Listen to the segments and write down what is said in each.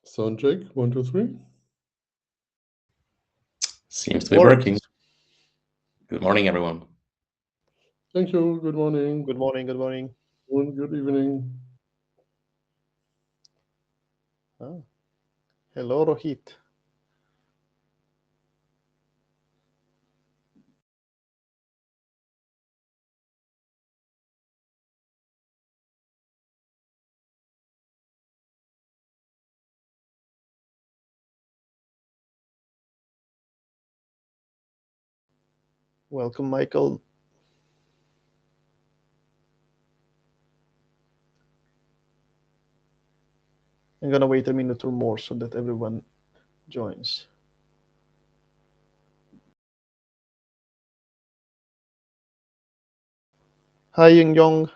Sound check, 1, 2, 3. Seems to be working. Good morning, everyone. Thank you. Good morning. Good morning. Good morning. Good evening. Hello, Rohit. Welcome, Michael. I'm gonna wait a minute or more so that everyone joins. Hi, Ying Yong.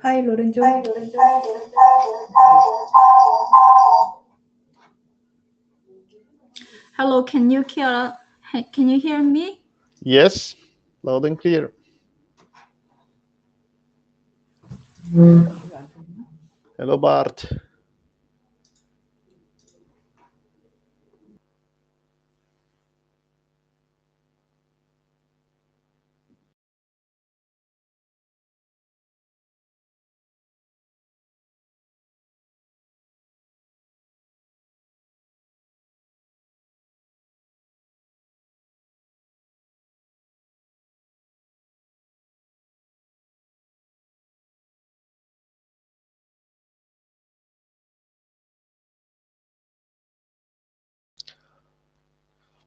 Hi, Lorenzo. Hello, can you hear me? Yes, loud and clear. Hello, Bart.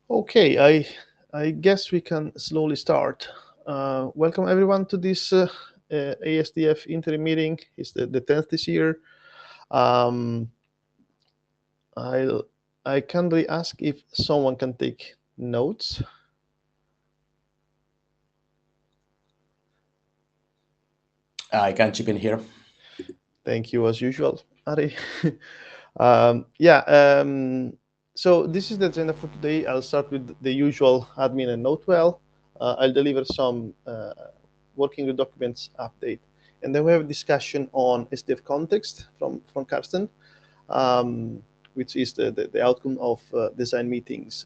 Okay, I guess we can slowly start. Welcome everyone to this ASDF interim meeting. It's the 10th this year. I kindly ask if someone can take notes. I can chip in here. Thank you, as usual, Ari. So this is the agenda for today. I'll start with the usual admin and note well. I'll deliver some working with documents update. And then we have a discussion on SDF context from Karsten, which is the outcome of design meetings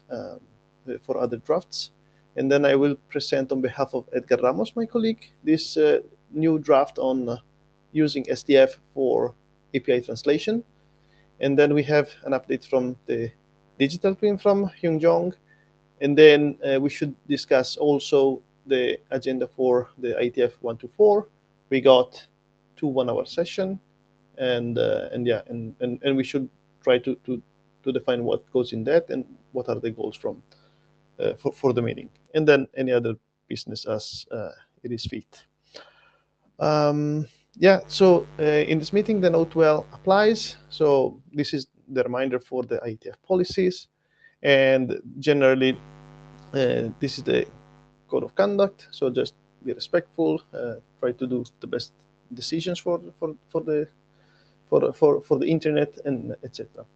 for other drafts. And then I will present on behalf of Edgar Ramos, my colleague, this new draft on using SDF for API translation. And then we have an update from the digital twin from Hyung Jong. And then we should discuss also the agenda for the IETF 124. We got 2 1-hour sessions, and we should try to define what goes in that and what are the goals from for the meeting, and then any other business as it is fit. So in this meeting, the note well applies. So this is the reminder for the IETF policies, and generally this is the code of conduct. So just be respectful, try to do the best decisions for the internet, and etc.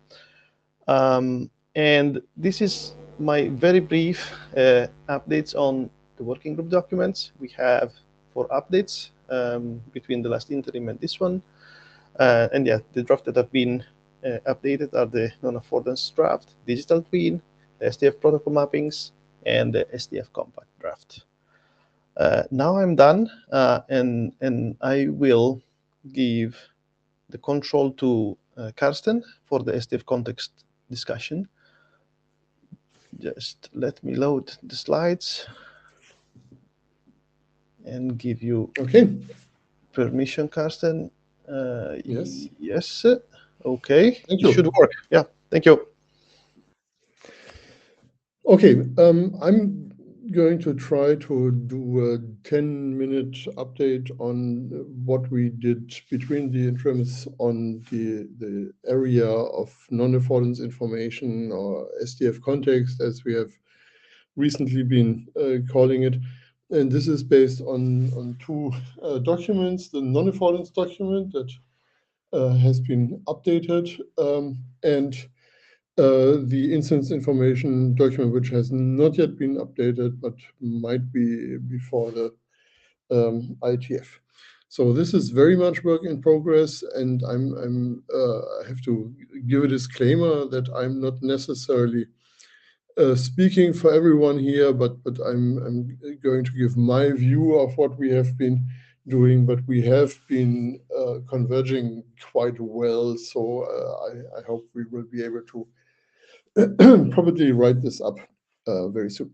And this is my very brief updates on the working group documents. We have 4 updates between the last interim and this one. And yeah, the draft that have been updated are the non-affordance draft, digital twin, the SDF protocol mappings, and the SDF compact draft. Now I'm done, and I will give the control to Karsten for the SDF context discussion. Just let me load the slides and give you permission, Karsten. Yes. Yes. Okay. Thank you. It should work. Yeah. Thank you. Okay. I'm going to try to do a 10-minute update on what we did between the interims on the area of non-affordance information, or SDF context, as we have recently been calling it. And this is based on 2 documents: the non-affordance document that has been updated, and the instance information document, which has not yet been updated, but might be before the IETF. So this is very much work in progress, and I have to give a disclaimer that I'm not necessarily speaking for everyone here, but I'm going to give my view of what we have been doing, but we have been converging quite well, so I hope we will be able to probably write this up very soon.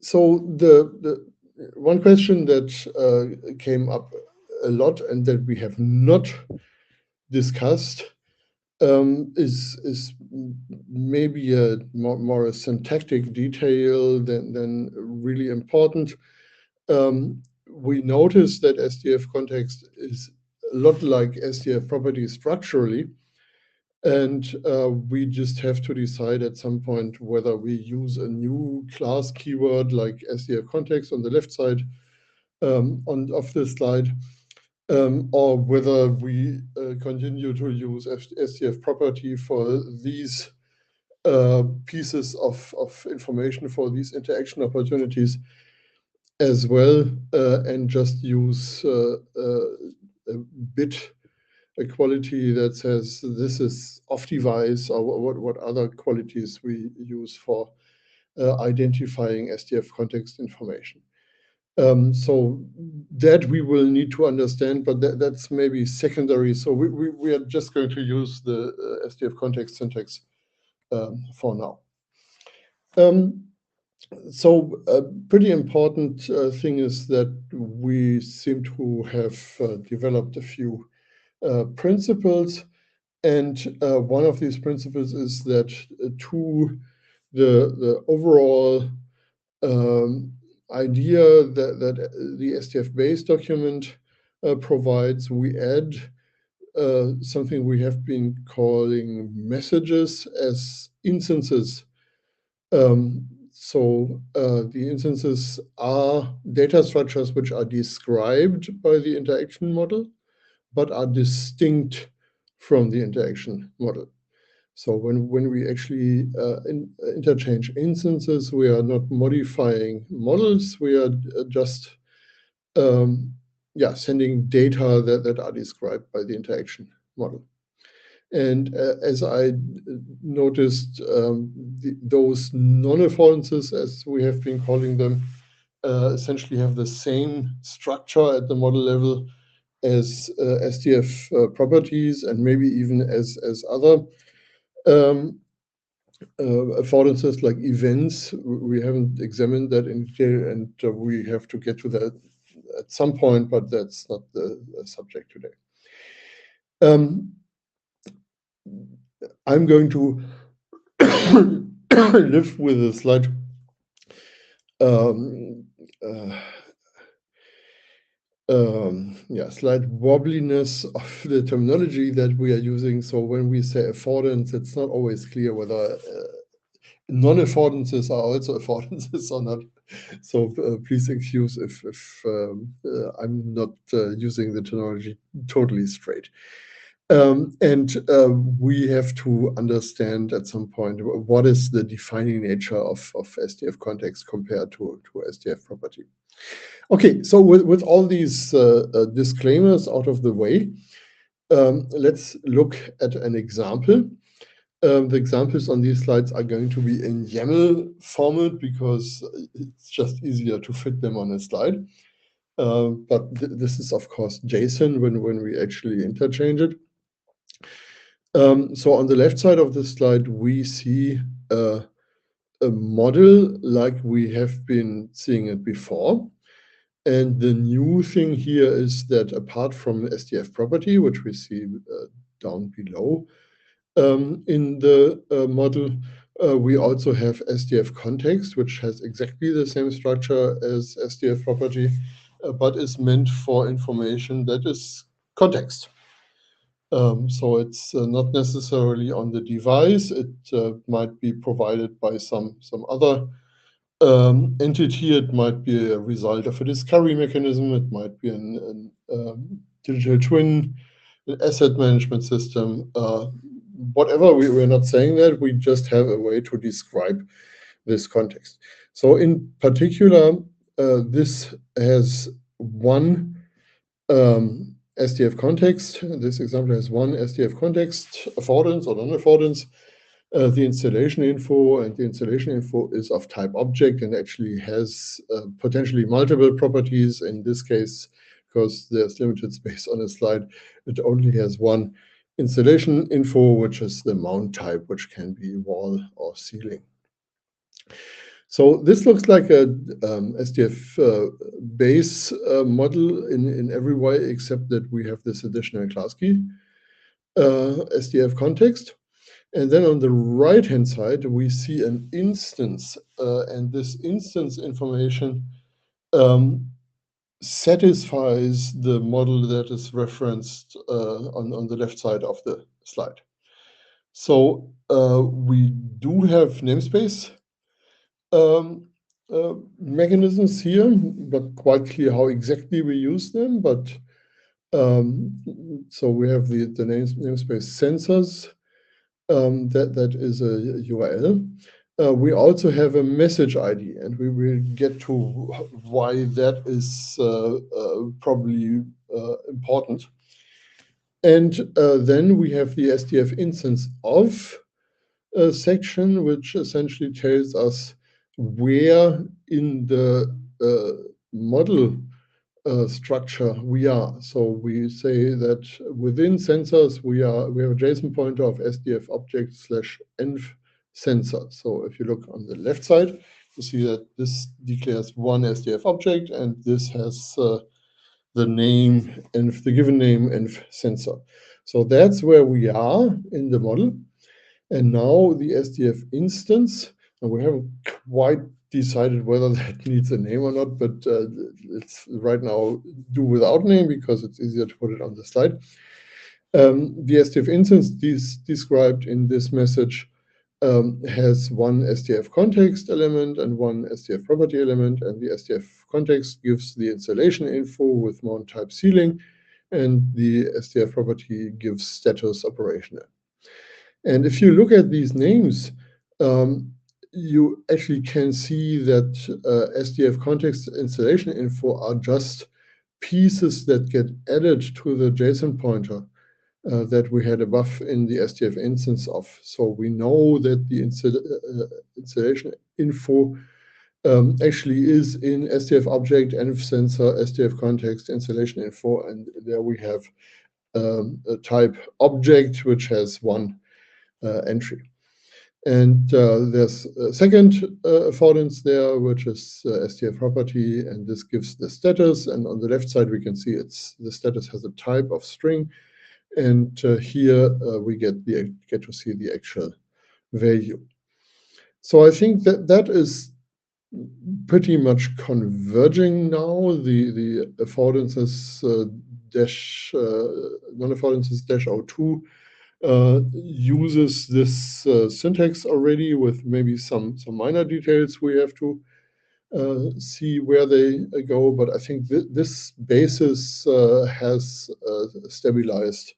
So the one question that came up a lot and that we have not discussed is maybe a more a syntactic detail than really important. We notice that SDF context is a lot like SDF property structurally, and we just have to decide at some point whether we use a new class keyword like SDF context on the left side of the slide, or whether we continue to use SDF property for these pieces of information, for these interaction opportunities as well, and just use a bit quality that says this is off device, or what other qualities we use for identifying SDF context information. So that we will need to understand, but that's maybe secondary. So we are just going to use the SDF context syntax for now. So a pretty important thing is that we seem to have developed a few principles, and one of these principles is that to the overall idea that the SDF base document provides, we add something we have been calling messages as instances. So the instances are data structures which are described by the interaction model, but are distinct from the interaction model. So when we actually interchange instances, we are not modifying models. We are just sending data that are described by the interaction model. And as I noticed, those non-affordances, as we have been calling them, essentially have the same structure at the model level as SDF properties, and maybe even as other affordances like events. We haven't examined that in detail, and we have to get to that at some point, but that's not the subject today. I'm going to live with a slight slight wobbliness of the terminology that we are using. So when we say affordance, it's not always clear whether non-affordances are also affordances or not. So please excuse if I'm not using the terminology totally straight. And we have to understand at some point what is the defining nature of SDF context compared to SDF property. Okay, so with all these disclaimers out of the way, let's look at an example. The examples on these slides are going to be in YAML format because it's just easier to fit them on a slide. But this is, of course, JSON when we actually interchange it. So on the left side of the slide, we see a model like we have been seeing it before. And the new thing here is that apart from SDF property, which we see down below in the model, we also have SDF context, which has exactly the same structure as SDF property, but is meant for information that is context. So it's not necessarily on the device. It might be provided by some other entity. It might be a result of a discovery mechanism. It might be a digital twin, an asset management system, whatever. We're not saying that. We just have a way to describe this context. So in particular, this has one SDF context. This example has one SDF context, affordance or non-affordance. The installation info, and the installation info is of type object and actually has potentially multiple properties. In this case, because there's limited space on a slide, it only has one installation info, which is the mount type, which can be wall or ceiling. So this looks like a SDF base model in every way, except that we have this additional class key SDF context. And then on the right-hand side, we see an instance, and this instance information satisfies the model that is referenced on the left side of the slide. So we do have namespace mechanisms here, not quite clear how exactly we use them, but so we have the namespace sensors. That is a URL. We also have a message ID, and we will get to why that is probably important. And then we have the SDF instance of section, which essentially tells us where in the model structure we are. So we say that within sensors we have a JSON pointer of SDF object /env sensor. So if you look on the left side, you see that this declares one SDF object, and this has the name and the given name env sensor. So that's where we are in the model. And now the SDF instance, and we haven't quite decided whether that needs a name or not, but let's right now do without name because it's easier to put it on the slide. The SDF instance described in this message has one SDF context element and one SDF property element, and the SDF context gives the installation info with mount type ceiling, and the SDF property gives status operational. And if you look at these names, you actually can see that SDF context installation info are just pieces that get added to the JSON pointer that we had above in the SDF instance of. So we know that the installation info actually is in SDF object, env sensor, SDF context, installation info, and there we have a type object which has one entry. And there's a second affordance there, which is SDF property, and this gives the status. And on the left side, we can see the status has a type of string, and here we get to see the actual value. So I think that is pretty much converging now. The affordances non-affordances -02 uses this syntax already with maybe some minor details we have to see where they go, but I think this basis has stabilized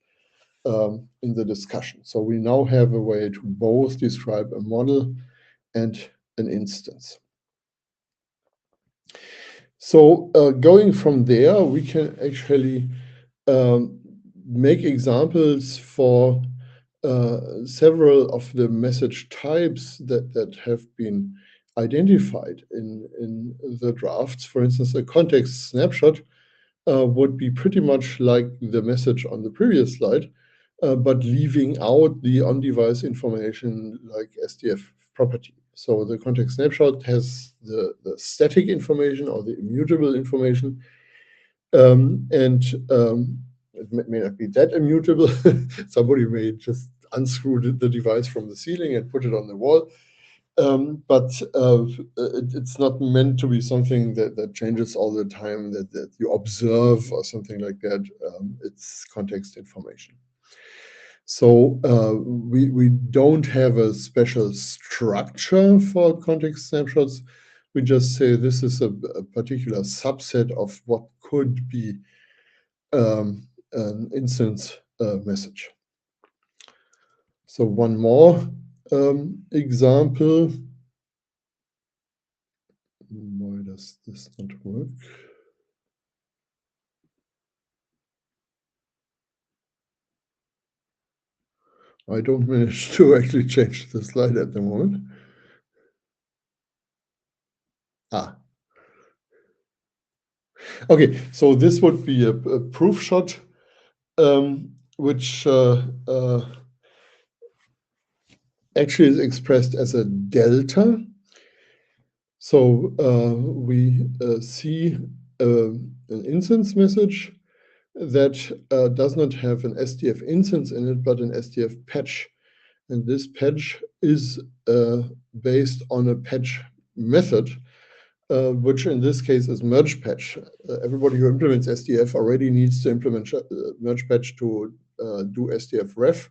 in the discussion. So we now have a way to both describe a model and an instance. So going from there, we can actually make examples for several of the message types that have been identified in the drafts. For instance, a context snapshot would be pretty much like the message on the previous slide, but leaving out the on-device information like SDF property. So the context snapshot has the static information or the immutable information, it may not be that immutable. Somebody may just unscrew the device from the ceiling and put it on the wall. But it's not meant to be something that changes all the time, that you observe or something like that. It's context information. So we don't have a special structure for context snapshots. We just say this is a particular subset of what could be an instance message. So one more example. Why does this not work? I don't manage to actually change the slide at the moment. Okay, so this would be a proof shot, which actually is expressed as a delta. So we see an instance message that does not have an SDF instance in it, but an SDF patch. And this patch is based on a patch method, which in this case is merge patch. Everybody who implements SDF already needs to implement merge patch to do SDF ref.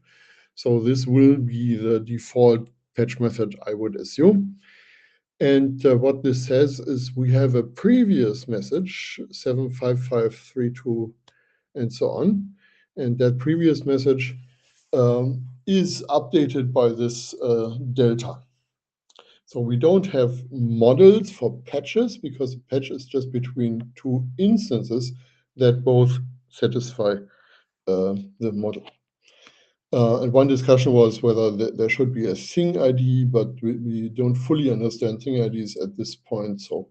So this will be the default patch method, I would assume. And what this says is we have a previous message, 75532, and so on. And that previous message is updated by this delta. So we don't have models for patches because a patch is just between two instances that both satisfy the model. And one discussion was whether there should be a thing ID, but we don't fully understand thing IDs at this point. So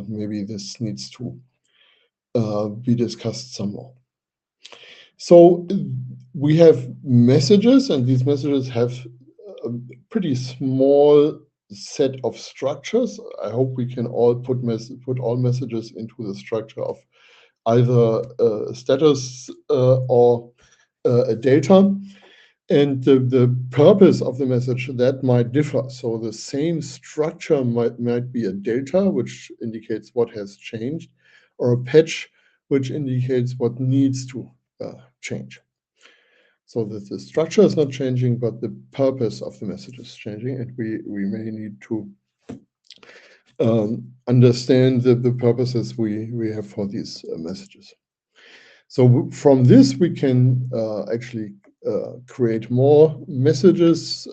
maybe this needs to be discussed some more. So we have messages, and these messages have a pretty small set of structures. I hope we can all put all messages into the structure of either status or a data. And the purpose of the message, that might differ. So the same structure might be a delta, which indicates what has changed, or a patch, which indicates what needs to change. So that the structure is not changing, but the purpose of the message is changing, and we may need to understand the purposes we have for these messages. So from this, we can actually create more messages,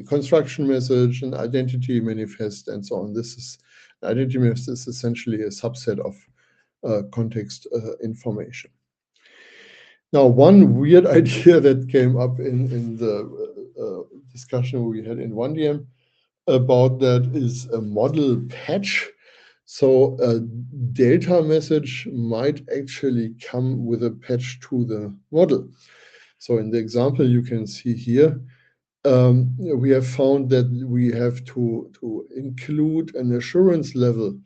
construction message, an identity manifest, and so on. This is identity manifest is essentially a subset of context information. Now, one weird idea that came up in the discussion we had in 1DM about that is a model patch. So a data message might actually come with a patch to the model. So in the example you can see here, we have found that we have to include an assurance level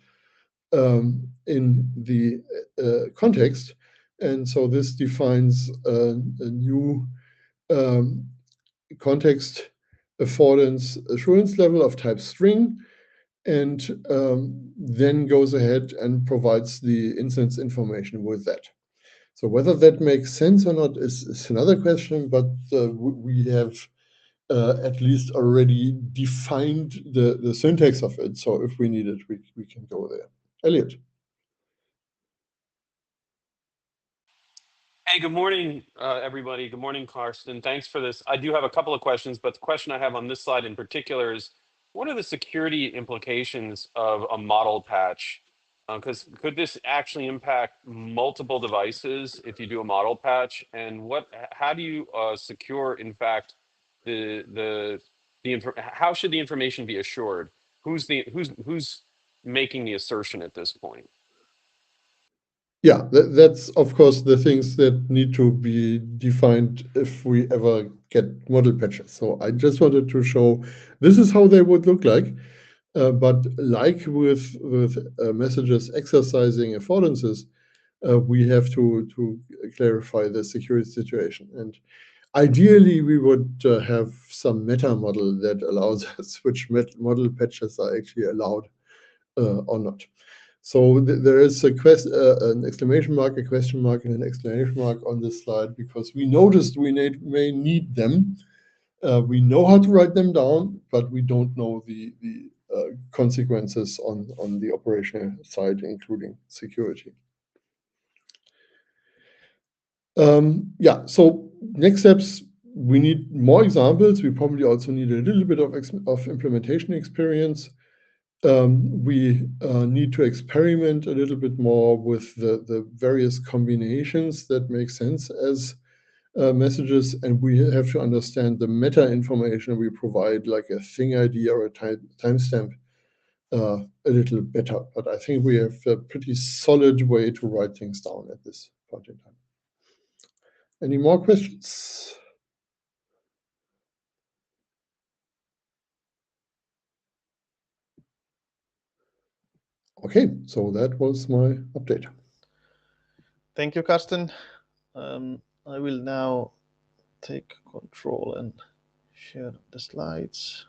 in the context. And so this defines a new context affordance assurance level of type string, and then goes ahead and provides the instance information with that. So whether that makes sense or not is another question, but we have at least already defined the syntax of it. So if we need it, we can go there. Elliot. Hey, good morning, everybody. Good morning, Karsten. Thanks for this. I do have a couple of questions, but the question I have on this slide in particular is, what are the security implications of a model patch? Because could this actually impact multiple devices if you do a model patch? And how do you secure, in fact, how should the information be assured? Who's making the assertion at this point? Yeah, that's of course the things that need to be defined if we ever get model patches. So I just wanted to show this is how they would look like. But like with messages exercising affordances, we have to clarify the security situation. And ideally, we would have some meta model that allows us which model patches are actually allowed or not. So there is an exclamation mark, a question mark, and an exclamation mark on this slide because we noticed we may need them. We know how to write them down, but we don't know the consequences on the operational side, including security. Yeah, so next steps, we need more examples. We probably also need a little bit of implementation experience. We need to experiment a little bit more with the various combinations that make sense as messages, and we have to understand the meta information we provide, like a thing ID or a timestamp, a little better. But I think we have a pretty solid way to write things down at this point in time. Any more questions? Okay, so that was my update. Thank you, Carsten. I will now take control and share the slides.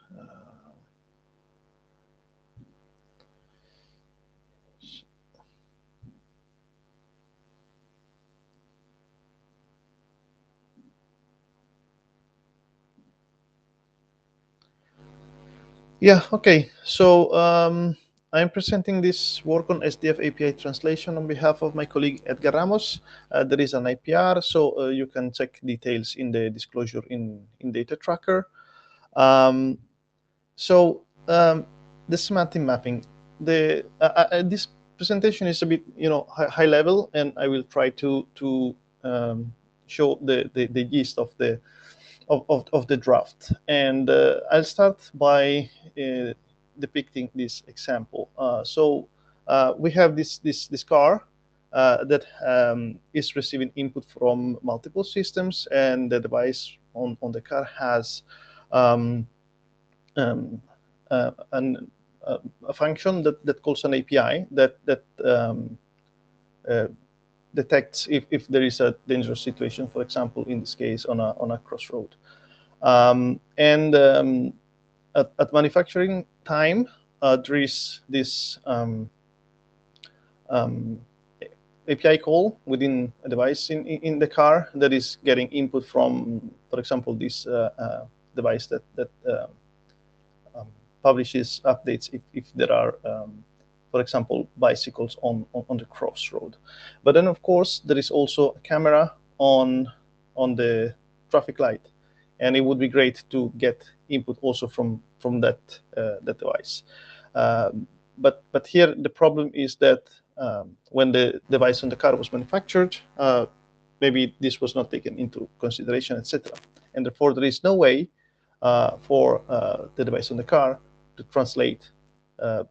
Yeah, okay. So I'm presenting this work on SDF API translation on behalf of my colleague Edgar Ramos. There is an IPR, so you can check details in the disclosure in Data Tracker. The semantic mapping. This presentation is a bit, high level, and I will try to show the gist of the draft. And I'll start by depicting this example. We have this car that is receiving input from multiple systems, and the device on the car has a function that calls an API that detects if there is a dangerous situation, for example, in this case on a crossroad. At manufacturing time, there is this API call within a device in the car that is getting input from, for example, this device that publishes updates if there are, for example, bicycles on the crossroad. But then, of course, there is also a camera on the traffic light, and it would be great to get input also from that device. But here the problem is that when the device on the car was manufactured, maybe this was not taken into consideration, etc. And therefore, there is no way for the device on the car to translate the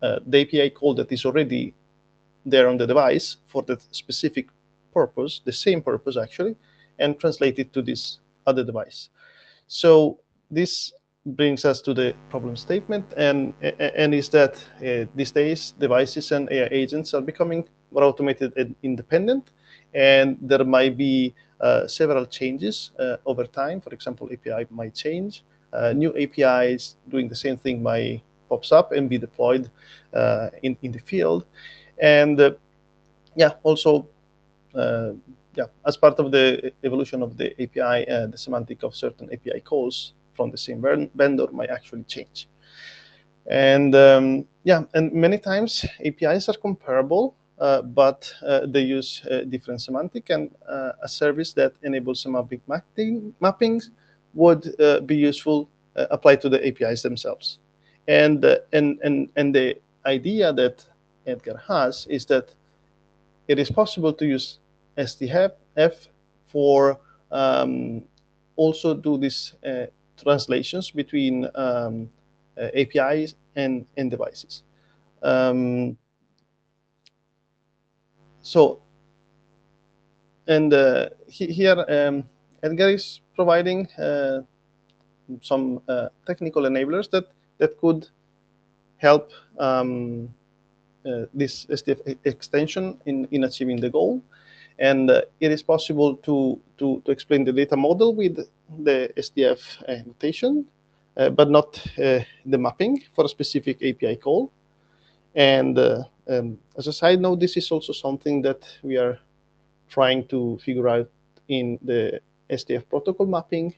API call that is already there on the device for that specific purpose, the same purpose actually, and translate it to this other device. So this brings us to the problem statement, and is that these days devices and AI agents are becoming more automated and independent, and there might be several changes over time. For example, API might change, new APIs doing the same thing might pops up and be deployed in the field, and also as part of the evolution of the API, the semantic of certain API calls from the same vendor might actually change. And and many times APIs are comparable, but they use different semantic, and a service that enables semantic mappings would be useful applied to the APIs themselves. And the idea that Edgar has is that it is possible to use ASDF for also do these translations between APIs and devices. Here Edgar is providing some technical enablers that could help this SDF extension in achieving the goal. And it is possible to explain the data model with the SDF notation, but not the mapping for a specific API call. And as a side note, this is also something that we are trying to figure out in the SDF protocol mapping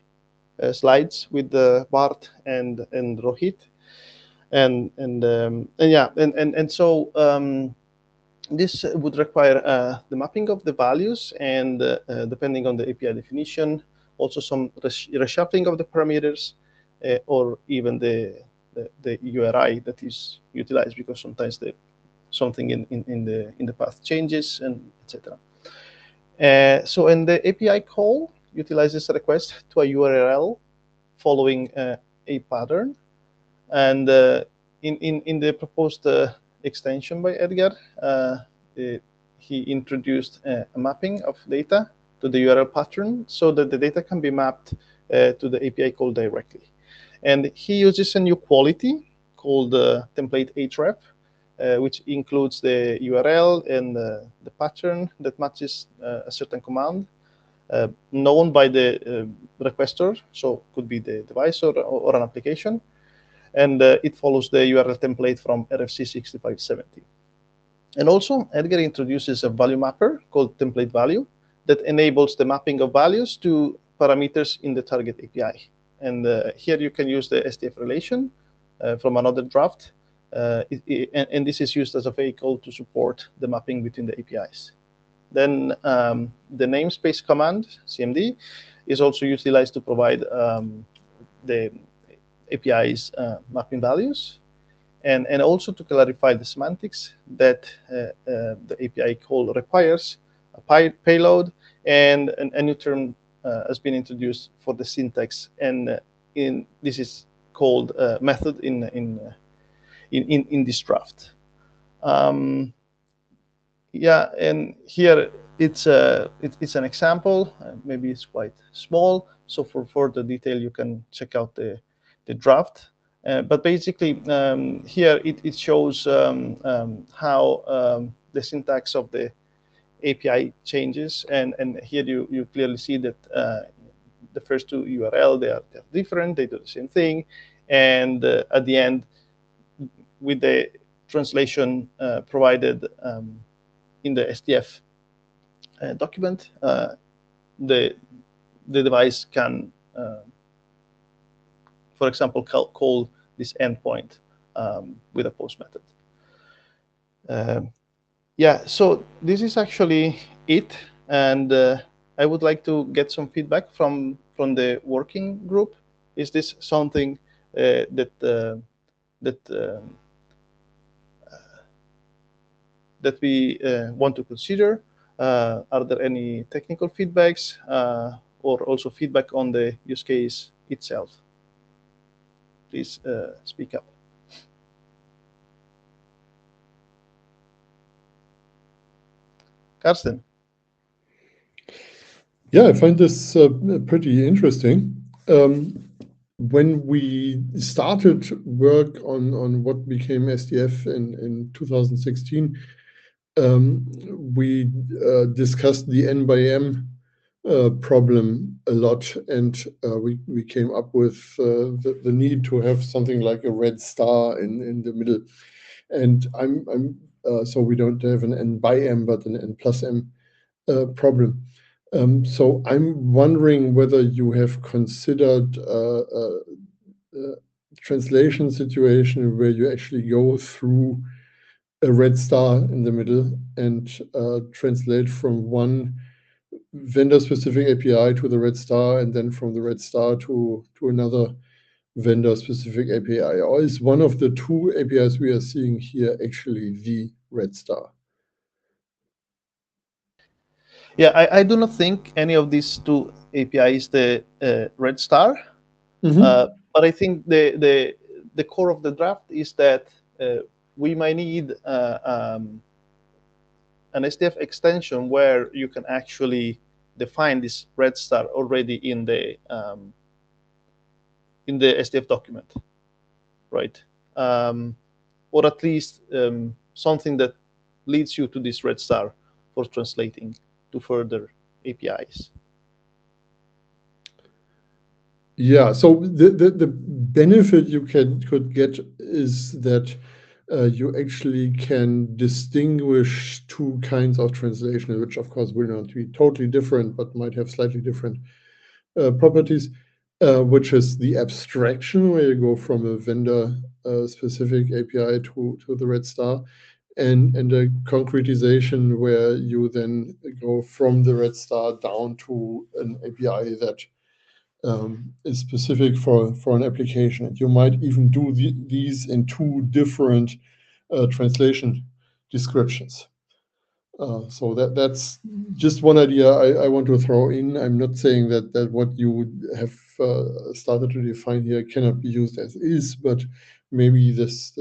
slides with Bart and Rohit. So this would require the mapping of the values and depending on the API definition, also some reshuffling of the parameters or even the URI that is utilized, because sometimes something in the path changes, and etc. So in the API call utilizes a request to a URL following a pattern, and in the proposed extension by Edgar, he introduced a mapping of data to the URL pattern so that the data can be mapped to the API call directly. And he uses a new quality called template href, which includes the URL and the pattern that matches a certain command known by the requester, so could be the device or an application. And it follows the URL template from RFC 6570. And also, Edgar introduces a value mapper called template value that enables the mapping of values to parameters in the target API. And here you can use the SDF relation from another draft, and this is used as a vehicle to support the mapping between the APIs. Then the namespace command, CMD, is also utilized to provide the API's mapping values, and also to clarify the semantics that the API call requires, a payload, and a new term has been introduced for the syntax, and this is called method in this draft. Yeah, and here it's an example. Maybe it's quite small, so for further detail you can check out the draft. But basically, here it shows how the syntax of the API changes, and here you clearly see that the first two URL, they're different, they do the same thing, and at the end, with the translation provided in the SDF document, the device can, for example, call this endpoint with a post method. Yeah, so this is actually it, and I would like to get some feedback from the working group. Is this something that we want to consider? Are there any technical feedbacks or also feedback on the use case itself? Please speak up. Karsten. Yeah, I find this pretty interesting. When we started work on what became SDF in 2016, we discussed the N by M problem a lot, and we came up with the need to have something like a red star in the middle. And so we don't have an N by M, but an N plus M problem. So I'm wondering whether you have considered a translation situation where you actually go through a red star in the middle and translate from one vendor-specific API to the red star, and then from the red star to another vendor-specific API. Or is one of the two APIs we are seeing here actually the red star? Yeah, I do not think any of these two APIs is the red star, but I think the core of the draft is that we might need an SDF extension where you can actually define this red star already in the SDF document, right? Or at least something that leads you to this red star for translating to further APIs. Yeah, so the benefit you could get is that you actually can distinguish two kinds of translation, which of course will not be totally different, but might have slightly different properties. which is the abstraction where you go from a vendor specific API to the Red Star, and a concretization where you then go from the Red Star down to an API that is specific for an application. And you might even do these in two different translation descriptions. So that's just one idea I want to throw in. I'm not saying that what you would have started to define here cannot be used as is, but maybe this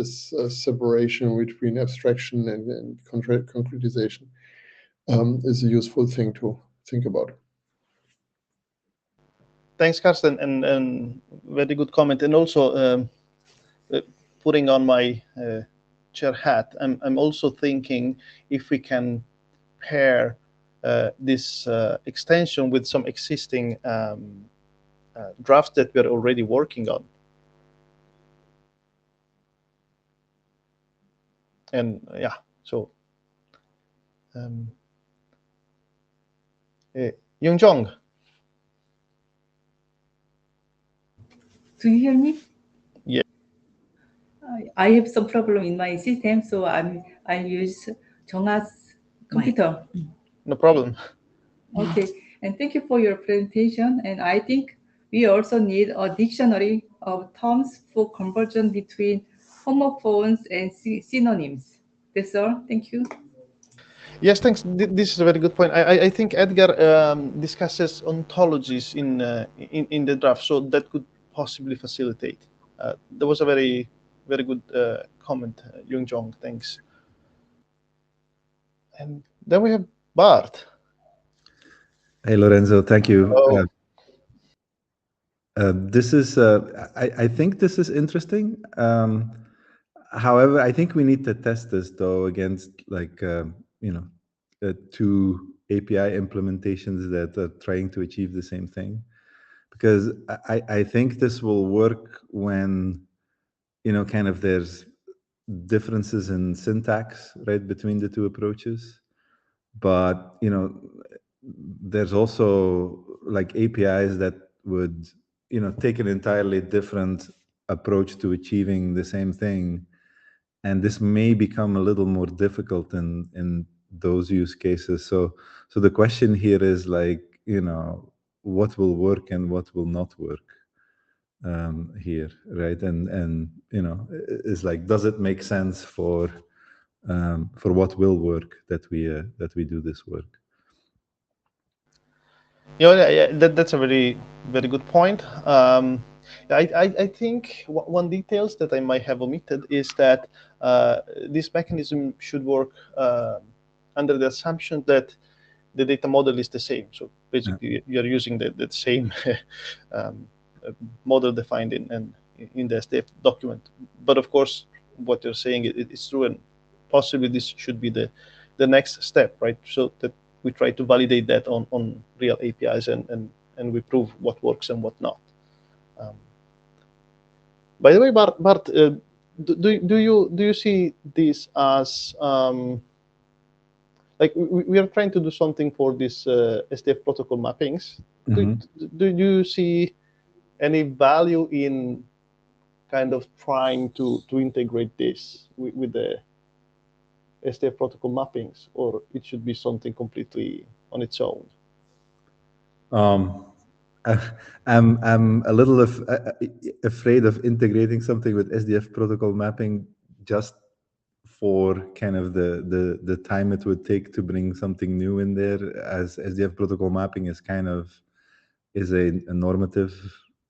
separation between abstraction and concretization is a useful thing to think about. Thanks, Carsten, and very good comment. And also putting on my chair hat, I'm also thinking if we can pair this extension with some existing drafts that we're already working on. And yeah, so Young-Jong. Do you hear me? Yeah. I have some problem in my system, so I use Jong's computer. No problem. Okay, and thank you for your presentation. And I think we also need a dictionary of terms for conversion between homophones and synonyms. That's all. Thank you. Yes, thanks. This is a very good point. I think Edgar discusses ontologies in the draft, so that could possibly facilitate. That was a very good comment, Young-Jong. Thanks. And then we have Bart. Hey, Lorenzo. Thank you. Oh. This is, I think this is interesting. However, I think we need to test this though against like, two API implementations that are trying to achieve the same thing. Because I think this will work when, kind of there's differences in syntax, right, between the two approaches. But, there's also like APIs that would, take an entirely different approach to achieving the same thing. And this may become a little more difficult in those use cases. So the question here is like, what will work and what will not work here, right? And it's like, does it make sense for what will work that we do this work? Yeah, that's a very good point. I think one details that I might have omitted is that this mechanism should work under the assumption that the data model is the same. So basically, you're using the same model defined in the SDF document. But of course, what you're saying is true, and possibly this should be the next step, right? So that we try to validate that on real APIs and we prove what works and what not. By the way, Bart, do you see this as like we are trying to do something for this SDF protocol mappings? Mm-hmm. Do you see any value in kind of trying to integrate this with the SDF protocol mappings, or it should be something completely on its own? I'm a little afraid of integrating something with SDF protocol mapping just for kind of the time it would take to bring something new in there, as SDF protocol mapping is a normative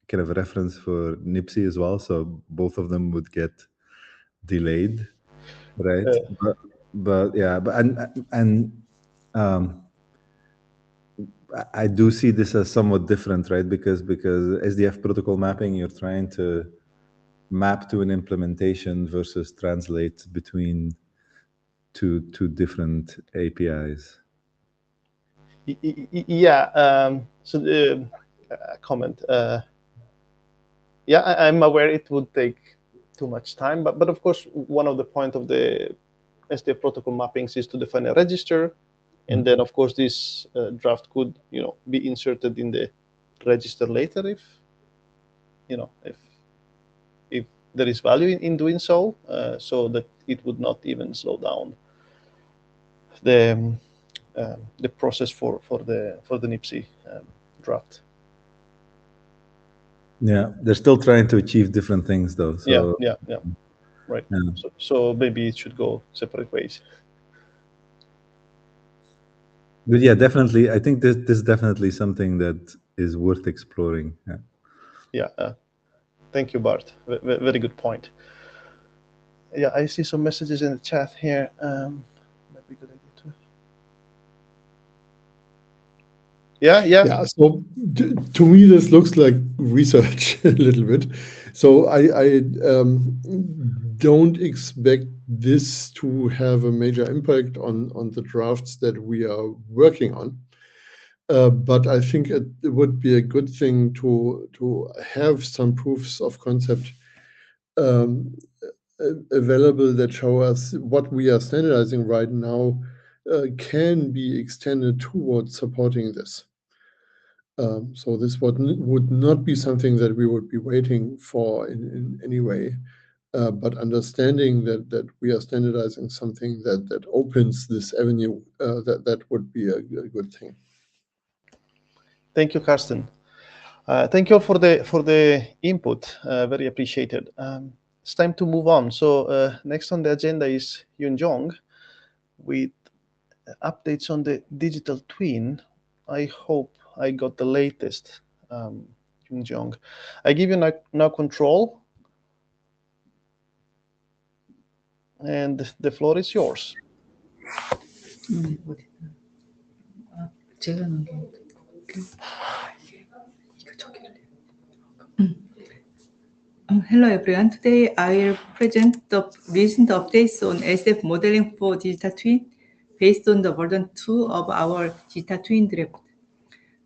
kind of reference for NIPSI as well, so both of them would get delayed, right? But I do see this as somewhat different, right? Because SDF protocol mapping, you're trying to map to an implementation versus translate between two different APIs. Yeah. So the comment. Yeah, I'm aware it would take too much time, but of course, one of the point of the SDF protocol mappings is to define a register, and then of course this draft could be inserted in the register later if there is value in doing so, so that it would not even slow down the process for the NIPSI draft. Yeah, they're still trying to achieve different things, though. So, yeah, right. Yeah. So maybe it should go separate ways. But yeah, definitely, I think this is definitely something that is worth exploring. Yeah. Thank you, Bart. Very good point. Yeah, I see some messages in the chat here. Might be good idea to... Yeah. Yeah, so to me, this looks like research a little bit. So I don't expect this to have a major impact on the drafts that we are working on. But I think it would be a good thing to have some proofs of concept available that show us what we are standardizing right now can be extended towards supporting this. So this would not be something that we would be waiting for in any way, but understanding that we are standardizing something that opens this avenue, that would be a good thing. Thank you, Karsten. Thank you all for the input. Very appreciated. It's time to move on. So next on the agenda is Yun Jong with updates on the digital twin. I hope I got the latest, Yun Jong. I give you now control, and the floor is yours. 제가 넣은 게 Hello everyone. Today I will present the recent updates on SF modeling for digital twin based on the version 2 of our digital twin draft.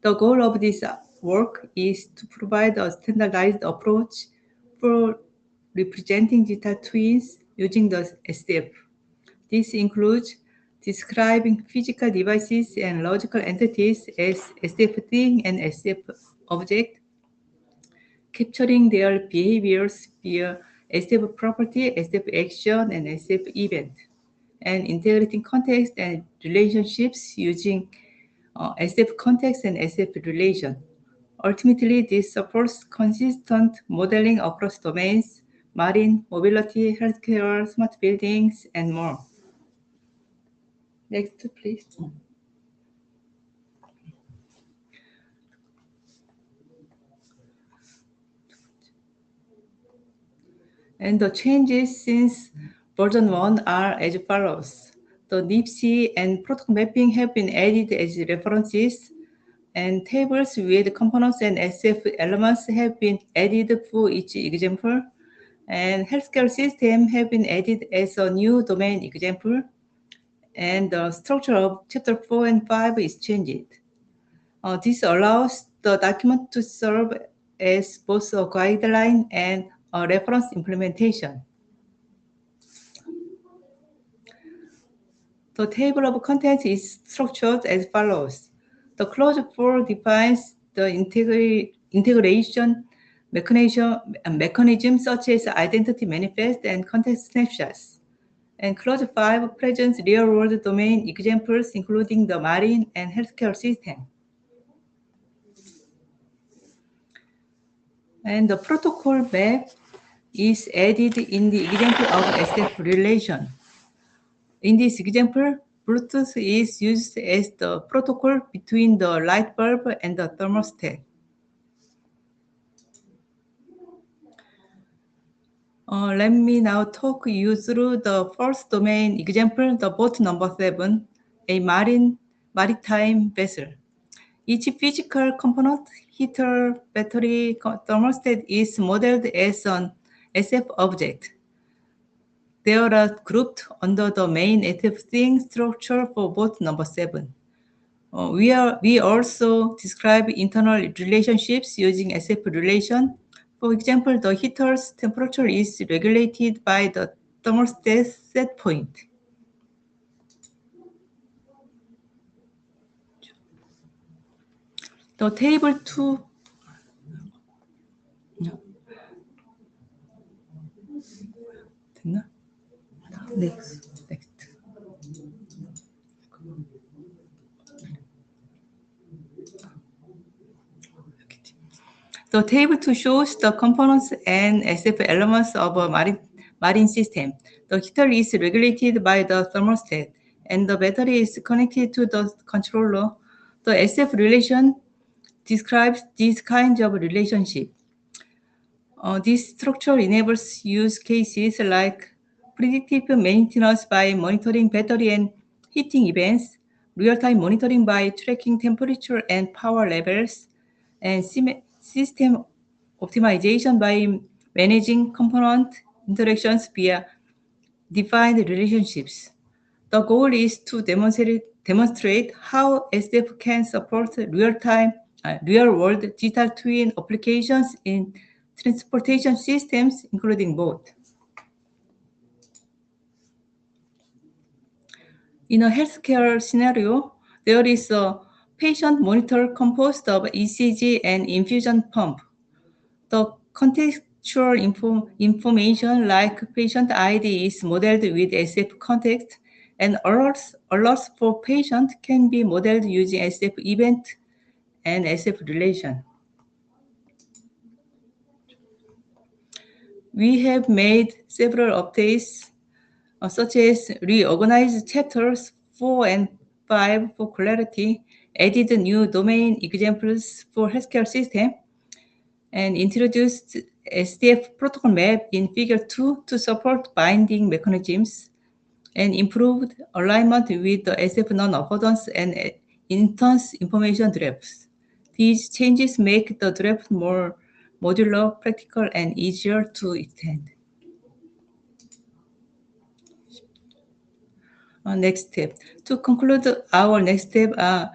The goal of this work is to provide a standardized approach for representing digital twins using the SDF. This includes describing physical devices and logical entities as SDF thing and SDF object, capturing their behaviors via SDF property, SDF action, and SDF event, and integrating context and relationships using SDF context and SDF relation. Ultimately, this supports consistent modeling across domains, marine, mobility, healthcare, smart buildings, and more. Next, please. And the changes since version 1 are as follows. The NIPSI and protocol mapping have been added as references, and tables with components and SF elements have been added for each example, and healthcare system have been added as a new domain example, and the structure of chapter 4 and 5 is changed. This allows the document to serve as both a guideline and a reference implementation. The table of contents is structured as follows. The clause 4 defines the integration mechanism such as identity manifest and context snapshots. And clause 5 presents real-world domain examples, including the marine and healthcare system. And the protocol map is added in the example of SF relation. In this example, Bluetooth is used as the protocol between the light bulb and the thermostat. Let me now talk you through the first domain example, the boat number 7, a maritime vessel. Each physical component, heater, battery, thermostat is modeled as an SF object. They are grouped under the main SF thing structure for boat number 7. We also describe internal relationships using SF relation. For example, the heater's temperature is regulated by the thermostat set point. The table 2 됐나? Next. The table 2 shows the components and SF elements of a marine system. The heater is regulated by the thermostat, and the battery is connected to the controller. The SF relation describes these kinds of relationship. This structure enables use cases like predictive maintenance by monitoring battery and heating events, real-time monitoring by tracking temperature and power levels, and system optimization by managing component interactions via defined relationships. The goal is to demonstrate how SDF can support real-world digital twin applications in transportation systems, including both. In a healthcare scenario, there is a patient monitor composed of ECG and infusion pump. The contextual information like patient ID is modeled with SF context, and alerts for patient can be modeled using SF event and SF relation. We have made several updates, such as reorganized chapters 4 and 5 for clarity, added new domain examples for healthcare system, and introduced SDF protocol map in figure 2 to support binding mechanisms, and improved alignment with the SF non-affordance and instance information drafts. These changes make the draft more modular, practical, and easier to extend. Next step. To conclude, our next step are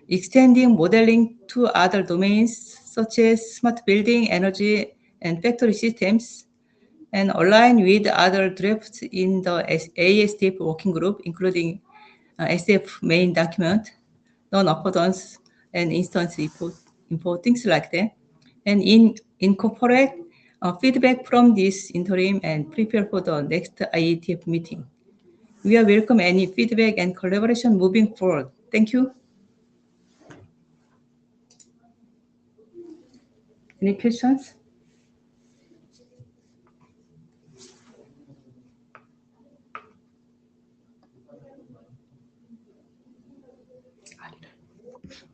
extending modeling to other domains such as smart building, energy, and factory systems, and align with other drafts in the ASDF working group, including SF main document, non-affordance, and instance import, things like that, and incorporate feedback from this interim and prepare for the next IETF meeting. We welcome any feedback and collaboration moving forward. Thank you. Any questions?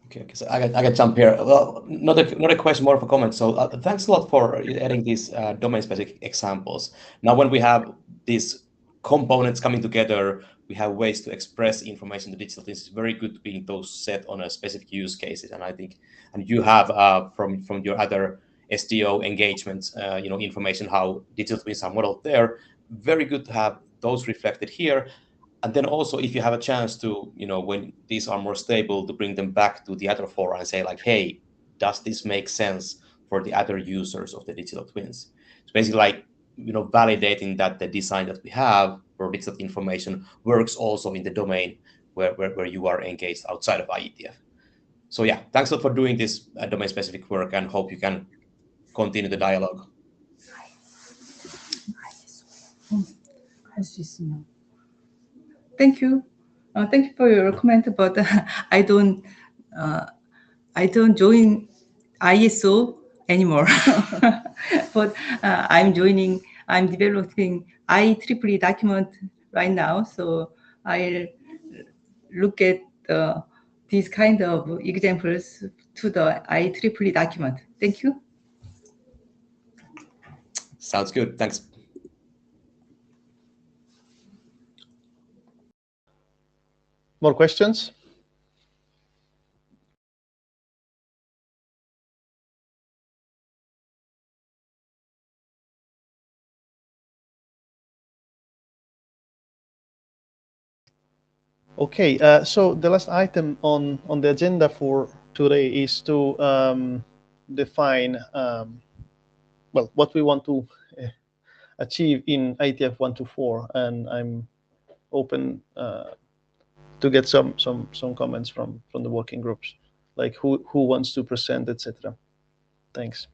Okay, so I got jump here. Well, not a question, more of a comment. So thanks a lot for adding these domain-specific examples. Now, when we have these components coming together, we have ways to express information to digital things. It's very good being those set on a specific use cases. And I think, and you have from your other SDO engagements, information how digital twins are modeled there. Very good to have those reflected here. And then also, if you have a chance to, when these are more stable, to bring them back to the other fora and say like, hey, does this make sense for the other users of the digital twins? It's basically like, validating that the design that we have for digital information works also in the domain where you are engaged outside of IETF. So yeah, thanks a lot for doing this domain-specific work, and hope you can continue the dialogue. Thank you. Thank you for your comment, but I don't join ISO anymore. But I'm developing IEEE document right now, so I'll look at these kind of examples to the IEEE document. Thank you. Sounds good. Thanks. More questions? Okay, so the last item on the agenda for today is to define what we want to achieve in IETF 124, and I'm open to get some comments from the working groups, like who wants to present, etc. Thanks.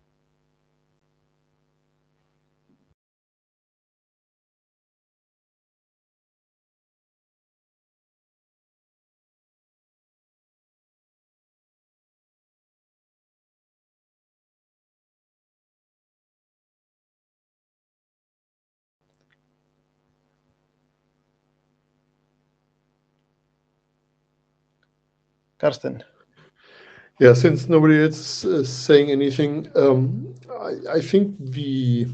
Karsten. Yeah, since nobody else is saying anything, I think the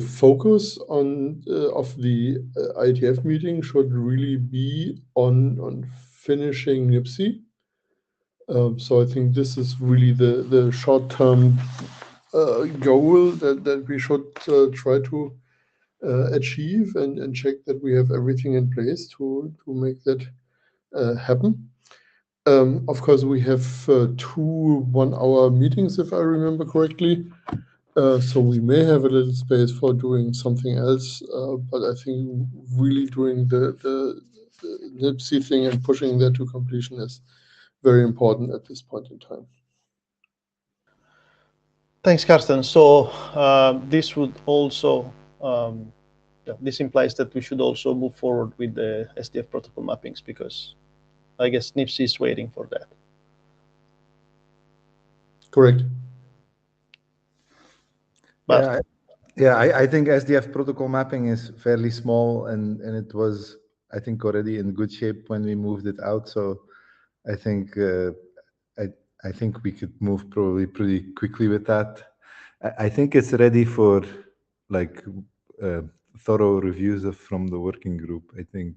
focus on of the IETF meeting should really be on finishing NIPSI. So I think this is really the short-term goal that we should try to achieve and check that we have everything in place to make that happen. Of course, we have 2 one-hour meetings, if I remember correctly. So we may have a little space for doing something else, but I think really doing the NIPSI thing and pushing that to completion is very important at this point in time. Thanks, Karsten. So this would also, this implies that we should also move forward with the SDF protocol mappings, because I guess NIPSI is waiting for that. Correct. But Yeah, I think SDF protocol mapping is fairly small, and it was, I think, already in good shape when we moved it out. So I think I think we could move probably pretty quickly with that. I think it's ready for like thorough reviews from the working group. I think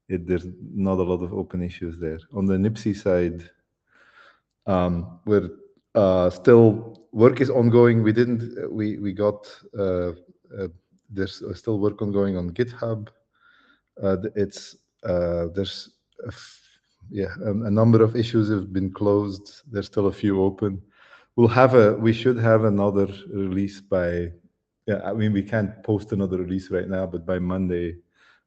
there's not a lot of open issues there. On the NIPSI side, we're still, work is ongoing. We got, there's still work ongoing on GitHub. There's a number of issues have been closed. There's still a few open. We should have another release by, I mean, we can't post another release right now, but by Monday,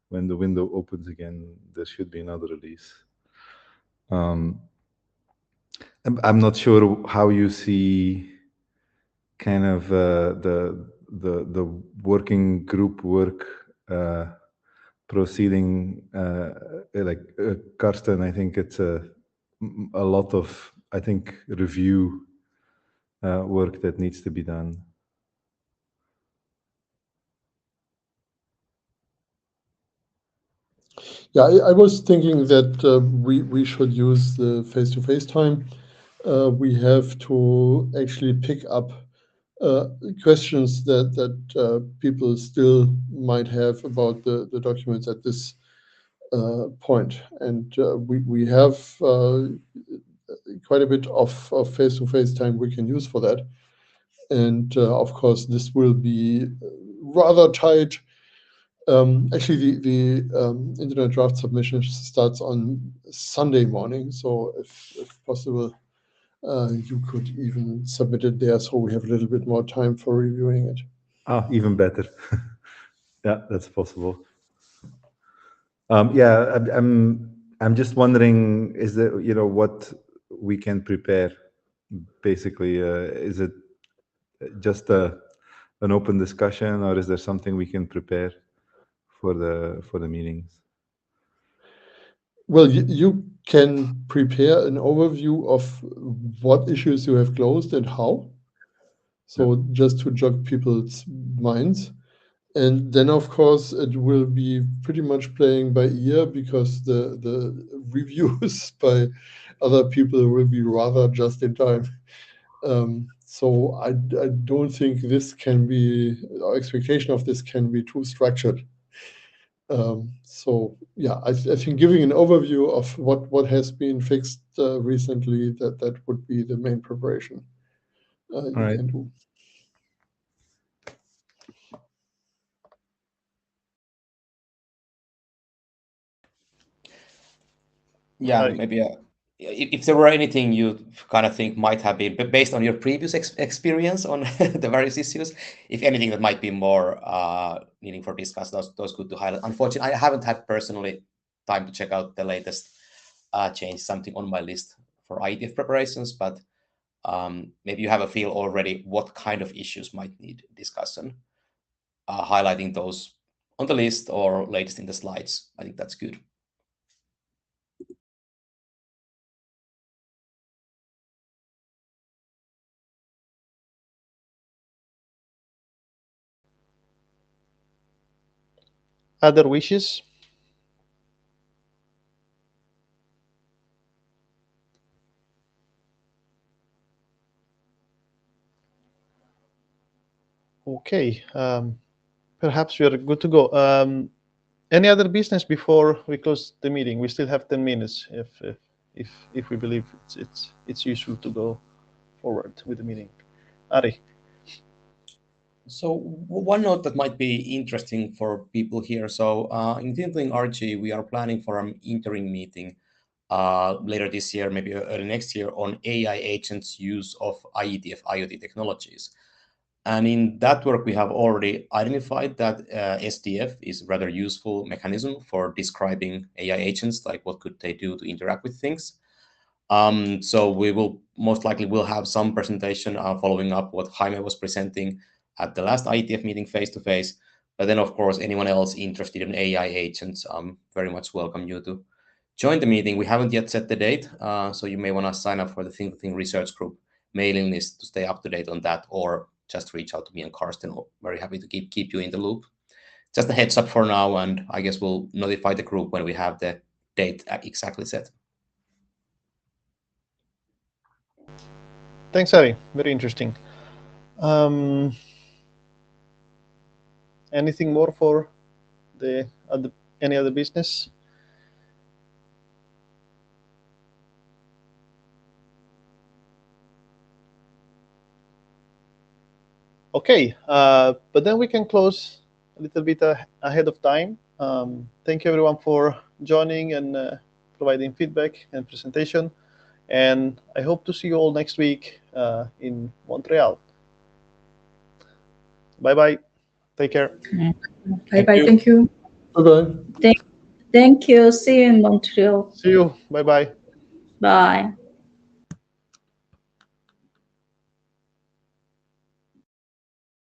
when the window opens again, there should be another release. I'm not sure how you see kind of the working group work proceeding. Like Karsten, I think it's a lot of, I think, review work that needs to be done. Yeah, I was thinking that we should use the face-to-face time. We have to actually pick up questions that people still might have about the documents at this point. And we have quite a bit of face-to-face time we can use for that. And of course, this will be rather tight. Actually, the internet draft submission starts on Sunday morning. So if possible, you could even submit it there, so we have a little bit more time for reviewing it. Ah, even better. Yeah, that's possible. Yeah, I'm just wondering, is there, what we can prepare? Basically, is it just an open discussion, or is there something we can prepare for the meetings? Well, you can prepare an overview of what issues you have closed and how. So just to jog people's minds. And then, of course, it will be pretty much playing by ear, because the reviews by other people will be rather just in time. So I don't think this can be, our expectation of this can be too structured. So yeah, I think giving an overview of what has been fixed recently, that would be the main preparation you can do. Yeah, maybe if there were anything you kind of think might have been, based on your previous experience on the various issues, if anything that might be more needing for discuss, those good to highlight. Unfortunately, I haven't had personally time to check out the latest change, something on my list for IETF preparations, but maybe you have a feel already what kind of issues might need discussion, highlighting those on the list or latest in the slides. I think that's good. other wishes? Okay, perhaps we are good to go. Any other business before we close the meeting? We still have 10 minutes if we believe it's useful to go forward with the meeting. Ari. So one note that might be interesting for people here. So in Tintling RG, we are planning for an interim meeting later this year, maybe early next year, on AI agents' use of IETF IoT technologies. And in that work, we have already identified that SDF is a rather useful mechanism for describing AI agents, like what could they do to interact with things. So we will most likely will have some presentation following up what Jaime was presenting at the last IETF meeting face-to-face. But then, of course, anyone else interested in AI agents, very much welcome you to join the meeting. We haven't yet set the date, so you may want to sign up for the Think Research Group mailing list to stay up to date on that, or just reach out to me and Karsten. Very happy to keep you in the loop. Just a heads up for now, and I guess we'll notify the group when we have the date exactly set. Thanks, Ari. Very interesting. Anything more for any other business? Okay, but then we can close a little bit ahead of time. Thank you everyone for joining and providing feedback and presentation. And I hope to see you all next week in Montreal. Bye-bye. Take care. Bye-bye. Thank you. Bye-bye. Thank you. See you in Montreal. See you. Bye-bye. Bye.